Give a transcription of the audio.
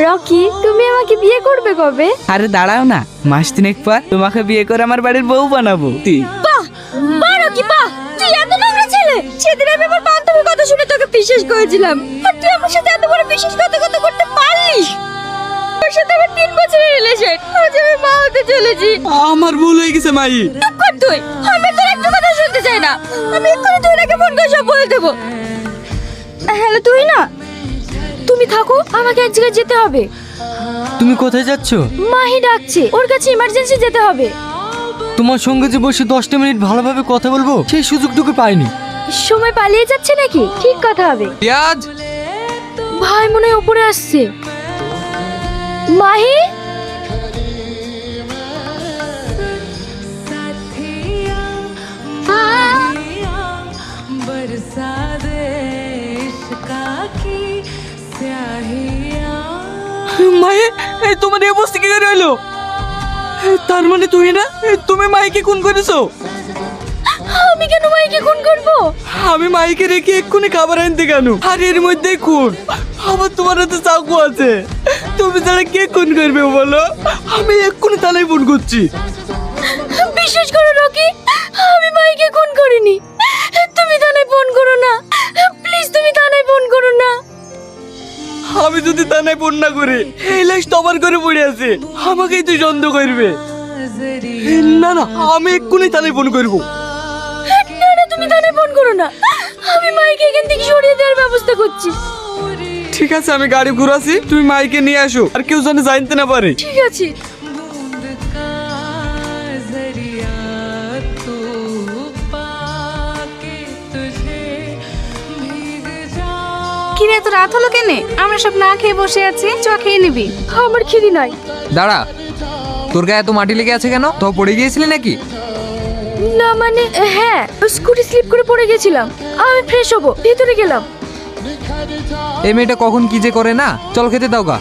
Rocky, তুমি আমাকে বিয়ে করবে কবে? আরে দাঁড়াও না, মাস তিনেক পর তোমাকে বিয়ে করে আমার বাড়ির বউ বানাবো। বাহ বাহ রকি বাহ, তুই এত নোংরা ছেলে। সেদিন আমি আমার বান্ধবীর কথা শুনে তোকে বিশ্বাস করেছিলাম, আর তুই আমার সাথে এত বড় বিশ্বাসঘাতকতা করতে পারলি? ওর সাথে আমার 3 বছরের রিলেশন, আজ আমি মা হতে চলেছি। আমার ভুল হয়ে গেছে মাই। চুপ কর তুই, আমি তোর একটা কথা শুনতে চাই না। আমি এক্ষুনি তুহিনাকে ফোন করে সব বলে দেবো। হ্যালো তুহিনা, তুমি থাকো, আমাকে এক জায়গায় যেতে হবে। তুমি কোথায় যাচ্ছ? মাহি ডাকছে, ওর কাছে ইমার্জেন্সি যেতে হবে। তোমার সঙ্গে যে বসে 10টা মিনিট ভালোভাবে কথা বলবো সেই সুযোগটুকু পাইনি। সময় পালিয়ে যাচ্ছে নাকি? ঠিক কথা হবে। পেঁয়াজ, ভাই মনে হয় উপরে আসছে। মাহি, মায়ে, তোমার এই অবস্থা কি করে হলো? তার মানে তুই না, তুমি মাইকে খুন করেছো? আমি কেন মাইকে খুন করব? আমি মাইকে রেখে এক্ষুনি খাবার আনতে কেন? আর এর মধ্যেই খুন। আবার তোমার হাতে চাকু আছে, তুমি ছাড়া কে খুন করবে বলো? আমি এক্ষুনি থানায় ফোন করছি। বিশ্বাস করো রকি, আমি মাইকে খুন করিনি। তুমি থানায় ফোন করো না, প্লিজ তুমি থানায় ফোন করো না। আমি যদি থানায় ফোন না করি, এই লাশ তো আমার ঘরে পড়ে আছে, আমাকেই তুই সন্দেহ করবে। না না, আমি এক্ষুনি থানায় ফোন করবো। না না, তুমি থানায় ফোন করো না, আমি মাইকে এখান থেকে সরিয়ে দেওয়ার ব্যবস্থা করছি। ঠিক আছে, আমি গাড়ি ঘুরাছি, তুমি মাইকে নিয়ে আসো, আর কেউ যেন জানতে না পারে। ঠিক আছে। কিরে, এত রাত হলো কেনে? আমরা সব না খেয়ে বসে আছি, চ খেয়ে নিবি। আমার খিদি নাই। দাঁড়া, তোর গায়ে এত মাটি লেগে আছে কেন? তো পড়ে গিয়েছিলি নাকি? না মানে হ্যাঁ, স্কুটি স্লিপ করে পড়ে গেছিলাম। আমি ফ্রেশ হবো, ভিতরে গেলাম। এই মেয়েটা কখন কি যে করে না। চল খেতে দাও গা।